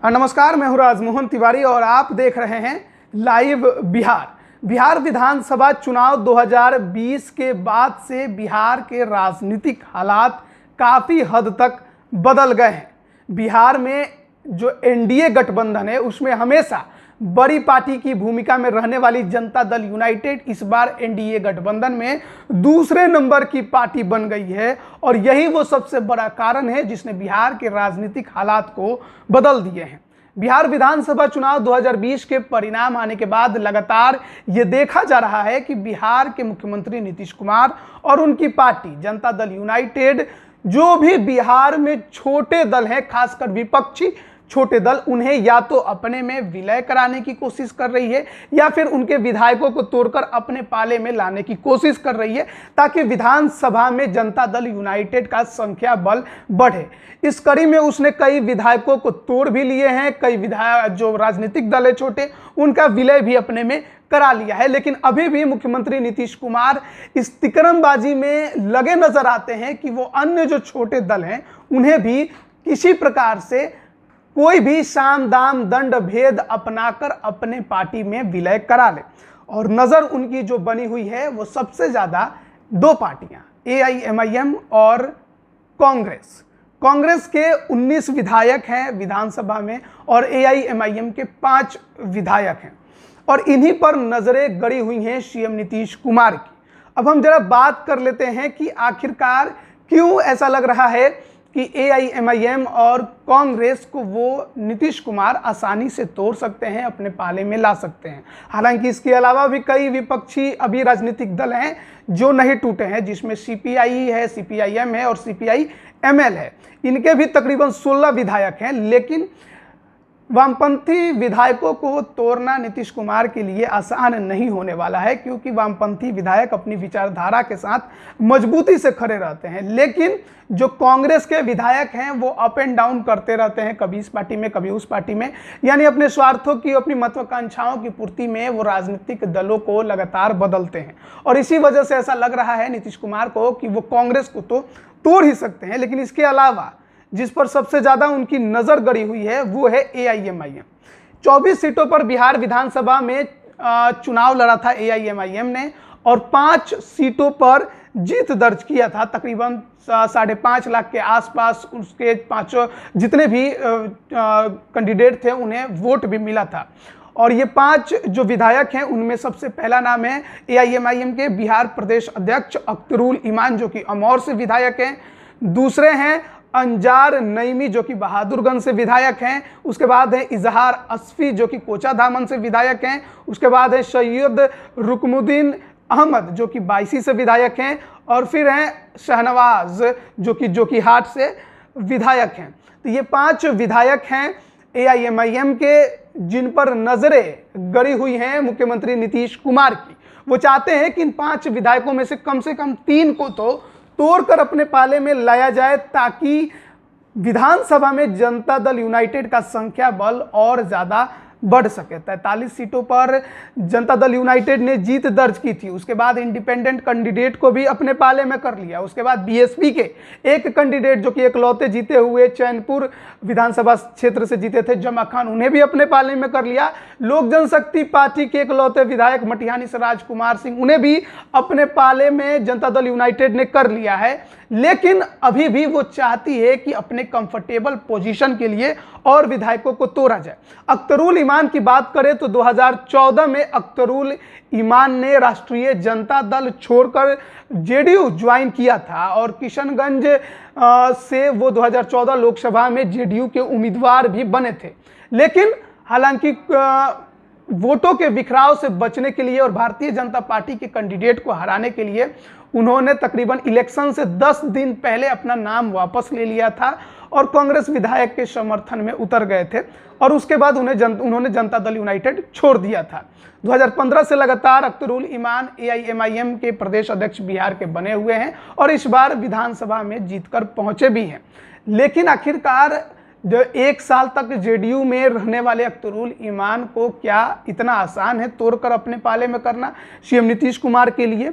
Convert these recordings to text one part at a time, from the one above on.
नमस्कार, मैं हूं राजमोहन तिवारी और आप देख रहे हैं लाइव बिहार विधानसभा चुनाव 2020 के बाद से बिहार के राजनीतिक हालात काफ़ी हद तक बदल गए हैं। बिहार में जो एनडीए गठबंधन है उसमें हमेशा बड़ी पार्टी की भूमिका में रहने वाली जनता दल यूनाइटेड इस बार एनडीए गठबंधन में दूसरे नंबर की पार्टी बन गई है और यही वो सबसे बड़ा कारण है जिसने बिहार के राजनीतिक हालात को बदल दिए हैं। बिहार विधानसभा चुनाव 2020 के परिणाम आने के बाद लगातार ये देखा जा रहा है कि बिहार के मुख्यमंत्री नीतीश कुमार और उनकी पार्टी जनता दल यूनाइटेड जो भी बिहार में छोटे दल हैं, खासकर विपक्षी छोटे दल, उन्हें या तो अपने में विलय कराने की कोशिश कर रही है या फिर उनके विधायकों को तोड़कर अपने पाले में लाने की कोशिश कर रही है ताकि विधानसभा में जनता दल यूनाइटेड का संख्या बल बढ़े। इस कड़ी में उसने कई विधायकों को तोड़ भी लिए हैं, कई विधायक जो राजनीतिक दल है छोटे उनका विलय भी अपने में करा लिया है। लेकिन अभी भी मुख्यमंत्री नीतीश कुमार इस तिकड़मबाजी में लगे नजर आते हैं कि वो अन्य जो छोटे दल हैं उन्हें भी किसी प्रकार से कोई भी साम दाम दंड भेद अपनाकर अपने पार्टी में विलय करा ले। और नज़र उनकी जो बनी हुई है वो सबसे ज़्यादा दो पार्टियां AIMIM और कांग्रेस के 19 विधायक हैं विधानसभा में और AIMIM के 5 विधायक हैं और इन्हीं पर नज़रें गड़ी हुई हैं सीएम नीतीश कुमार की। अब हम जरा बात कर लेते हैं कि आखिरकार क्यों ऐसा लग रहा है कि AIMIM और कांग्रेस को वो नीतीश कुमार आसानी से तोड़ सकते हैं, अपने पाले में ला सकते हैं। हालांकि इसके अलावा भी कई विपक्षी अभी राजनीतिक दल हैं जो नहीं टूटे हैं, जिसमें CPI है, CPIM है और CPI-ML है। इनके भी तकरीबन 16 विधायक हैं, लेकिन वामपंथी विधायकों को तोड़ना नीतीश कुमार के लिए आसान नहीं होने वाला है, क्योंकि वामपंथी विधायक अपनी विचारधारा के साथ मजबूती से खड़े रहते हैं। लेकिन जो कांग्रेस के विधायक हैं वो अप एंड डाउन करते रहते हैं, कभी इस पार्टी में कभी उस पार्टी में, यानी अपने स्वार्थों की, अपनी महत्वाकांक्षाओं की पूर्ति में वो राजनीतिक दलों को लगातार बदलते हैं। और इसी वजह से ऐसा लग रहा है नीतीश कुमार को कि वो कांग्रेस को तो तोड़ ही सकते हैं। लेकिन इसके अलावा जिस पर सबसे ज़्यादा उनकी नज़र गड़ी हुई है वो है AIMIM। 24 सीटों पर बिहार विधानसभा में चुनाव लड़ा था AIMIM ने और 5 सीटों पर जीत दर्ज किया था। तकरीबन 5.5 लाख के आसपास उसके 5 जितने भी कैंडिडेट थे उन्हें वोट भी मिला था। और ये 5 जो विधायक हैं उनमें सबसे पहला नाम है AIMIM के बिहार प्रदेश अध्यक्ष अख्तरुल ईमान, जो कि अमौर से विधायक हैं। दूसरे हैं अंजार नईमी, जो कि बहादुरगंज से विधायक हैं। उसके बाद है इजहार असफी, जो कि कोचाधामन से विधायक हैं। उसके बाद है सैयद रुकमुद्दीन अहमद, जो कि बायसी से विधायक हैं। और फिर हैं शहनवाज, जो कि जोकीहाट से विधायक हैं। तो ये 5 विधायक हैं AIMIM के, जिन पर नजरें गड़ी हुई हैं मुख्यमंत्री नीतीश कुमार की। वो चाहते हैं कि इन 5 विधायकों में से कम 3 को तो तोड़कर अपने पाले में लाया जाए, ताकि विधानसभा में जनता दल यूनाइटेड का संख्या बल और ज़्यादा बढ़ सके। 43 सीटों पर जनता दल यूनाइटेड ने जीत दर्ज की थी। उसके बाद इंडिपेंडेंट कैंडिडेट को भी अपने पाले में कर लिया। उसके बाद BSP के एक कैंडिडेट जो कि एकलौते जीते हुए चैनपुर विधानसभा क्षेत्र से जीते थे, जमा खान, उन्हें भी अपने पाले में कर लिया। लोक जनशक्ति पार्टी के एकलौते विधायक मटिहानी से राजकुमार सिंह, उन्हें भी अपने पाले में जनता दल यूनाइटेड ने कर लिया है। लेकिन अभी भी वो चाहती है कि अपने कंफर्टेबल पोजीशन के लिए और विधायकों को तोड़ा जाए। अख्तरुल ईमान की बात करें तो 2014 में अख्तरुल ईमान ने राष्ट्रीय जनता दल छोड़कर JDU ज्वाइन किया था और किशनगंज से वो 2014 लोकसभा में JDU के उम्मीदवार भी बने थे। लेकिन हालांकि वोटों के बिखराव से बचने के लिए और भारतीय जनता पार्टी के कैंडिडेट को हराने के लिए उन्होंने तकरीबन इलेक्शन से 10 दिन पहले अपना नाम वापस ले लिया था और कांग्रेस विधायक के समर्थन में उतर गए थे और उसके बाद उन्होंने जनता दल यूनाइटेड छोड़ दिया था। 2015 से लगातार अख्तरुल ईमान AIMIM के प्रदेश अध्यक्ष बिहार के बने हुए हैं और इस बार विधानसभा में जीतकर पहुंचे भी हैं। लेकिन आखिरकार जो 1 साल तक JDU में रहने वाले अख्तरुल ईमान को क्या इतना आसान है तोड़कर अपने पाले में करना सीएम नीतीश कुमार के लिए?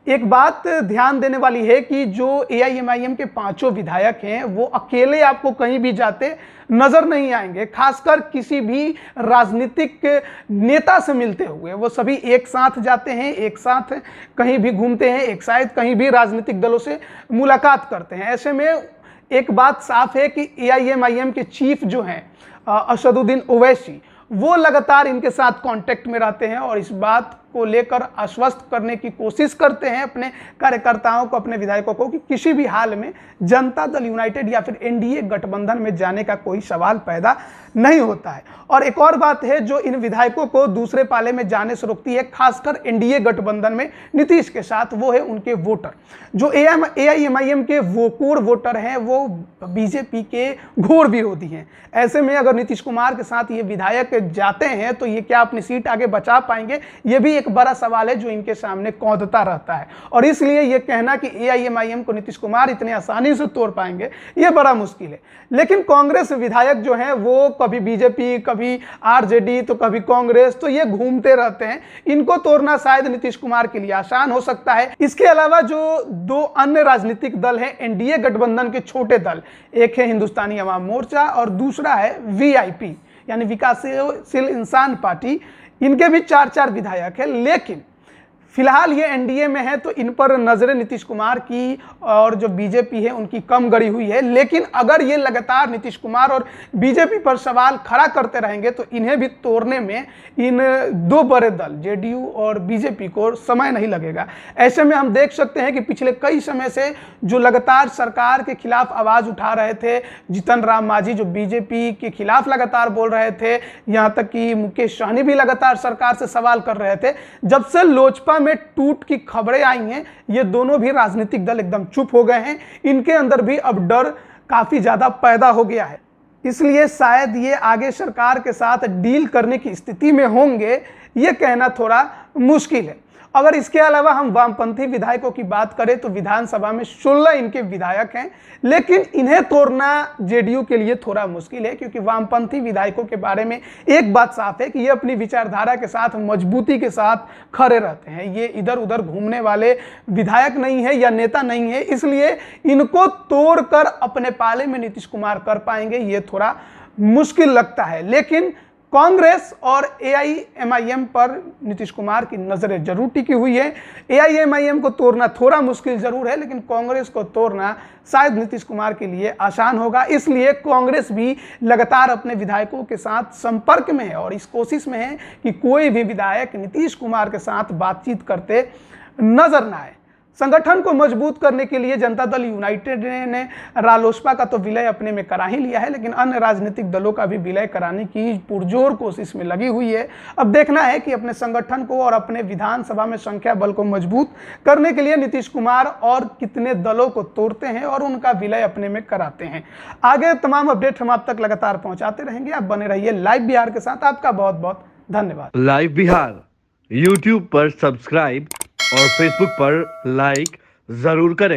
एक बात ध्यान देने वाली है कि जो एआईएमआईएम के पांचों विधायक हैं वो अकेले आपको कहीं भी जाते नजर नहीं आएंगे, खासकर किसी भी राजनीतिक नेता से मिलते हुए। वो सभी एक साथ जाते हैं, एक साथ कहीं भी घूमते हैं, एक साथ कहीं भी राजनीतिक दलों से मुलाकात करते हैं। ऐसे में एक बात साफ है कि एआईएमआईएम के चीफ जो हैं असदुद्दीन ओवैसी, वो लगातार इनके साथ कांटेक्ट में रहते हैं और इस बात को लेकर आश्वस्त करने की कोशिश करते हैं अपने कार्यकर्ताओं को, अपने विधायकों को, कि किसी भी हाल में जनता दल यूनाइटेड या फिर एनडीए गठबंधन में जाने का कोई सवाल पैदा नहीं होता है। और एक और बात है जो इन विधायकों को दूसरे पाले में जाने से रोकती है, खासकर एनडीए गठबंधन में नीतीश के साथ, वो है उनके वोटर। जो एआईएमआईएम के वोकोर वोटर हैं वो बीजेपी के घोर विरोधी हैं। ऐसे में अगर नीतीश कुमार के साथ ये विधायक जाते हैं तो ये क्या अपनी सीट आगे बचा पाएंगे, ये भी एक बड़ा सवाल है जो इनके सामने कौंधता रहता है। और इसलिए ये कहना कि एआईएमआईएम को नीतीश कुमार इतने आसानी से तोड़ पाएंगे, ये बड़ा मुश्किल है। लेकिन कांग्रेस विधायक जो हैं वो कभी बीजेपी, कभी आरजेडी, तो कभी कांग्रेस, तो ये घूमते रहते हैं। इनको तोड़ना शायद नीतीश कुमार के लिए आसान हो सकता है। इसके अलावा जो दो अन्य राजनीतिक दल हैं एनडीए गठबंधन के छोटे दल, एक है हिंदुस्तानी अवाम मोर्चा और दूसरा है वीआईपी यानी विकासशील इंसान पार्टी, इनके भी 4-4 विधायक हैं। लेकिन फिलहाल ये एनडीए में है तो इन पर नजरें नीतीश कुमार की और जो बीजेपी है उनकी कम गड़ी हुई है। लेकिन अगर ये लगातार नीतीश कुमार और बीजेपी पर सवाल खड़ा करते रहेंगे तो इन्हें भी तोड़ने में इन दो बड़े दल जेडीयू और बीजेपी को समय नहीं लगेगा। ऐसे में हम देख सकते हैं कि पिछले कई समय से जो लगातार सरकार के खिलाफ आवाज उठा रहे थे, जीतन राम मांझी जो बीजेपी के खिलाफ लगातार बोल रहे थे, यहाँ तक कि मुकेश सहनी भी लगातार सरकार से सवाल कर रहे थे, जब से लोजपा में टूट की खबरें आई हैं ये दोनों भी राजनीतिक दल एकदम चुप हो गए हैं। इनके अंदर भी अब डर काफी ज्यादा पैदा हो गया है, इसलिए शायद ये आगे सरकार के साथ डील करने की स्थिति में होंगे, ये कहना थोड़ा मुश्किल है। अगर इसके अलावा हम वामपंथी विधायकों की बात करें तो विधानसभा में 16 इनके विधायक हैं, लेकिन इन्हें तोड़ना जेडीयू के लिए थोड़ा मुश्किल है, क्योंकि वामपंथी विधायकों के बारे में एक बात साफ है कि ये अपनी विचारधारा के साथ मजबूती के साथ खड़े रहते हैं। ये इधर उधर घूमने वाले विधायक नहीं है या नेता नहीं है, इसलिए इनको तोड़कर अपने पाले में नीतीश कुमार कर पाएंगे ये थोड़ा मुश्किल लगता है। लेकिन कांग्रेस और एआईएमआईएम पर नीतीश कुमार की नजरें जरूर टिकी हुई है। एआईएमआईएम को तोड़ना थोड़ा मुश्किल जरूर है, लेकिन कांग्रेस को तोड़ना शायद नीतीश कुमार के लिए आसान होगा। इसलिए कांग्रेस भी लगातार अपने विधायकों के साथ संपर्क में है और इस कोशिश में है कि कोई भी विधायक नीतीश कुमार के साथ बातचीत करते नजर ना आए। संगठन को मजबूत करने के लिए जनता दल यूनाइटेड ने रालोसपा का तो विलय अपने में करा ही लिया है, लेकिन अन्य राजनीतिक दलों का भी विलय कराने की पुरजोर कोशिश में लगी हुई है। अब देखना है कि अपने संगठन को और अपने विधानसभा में संख्या बल को मजबूत करने के लिए नीतीश कुमार और कितने दलों को तोड़ते हैं और उनका विलय अपने में कराते हैं। आगे तमाम अपडेट हम आप तक लगातार पहुंचाते रहेंगे। आप बने रहिए लाइव बिहार के साथ। आपका बहुत बहुत धन्यवाद। लाइव बिहार यूट्यूब पर सब्सक्राइब और फेसबुक पर लाइक जरूर करें।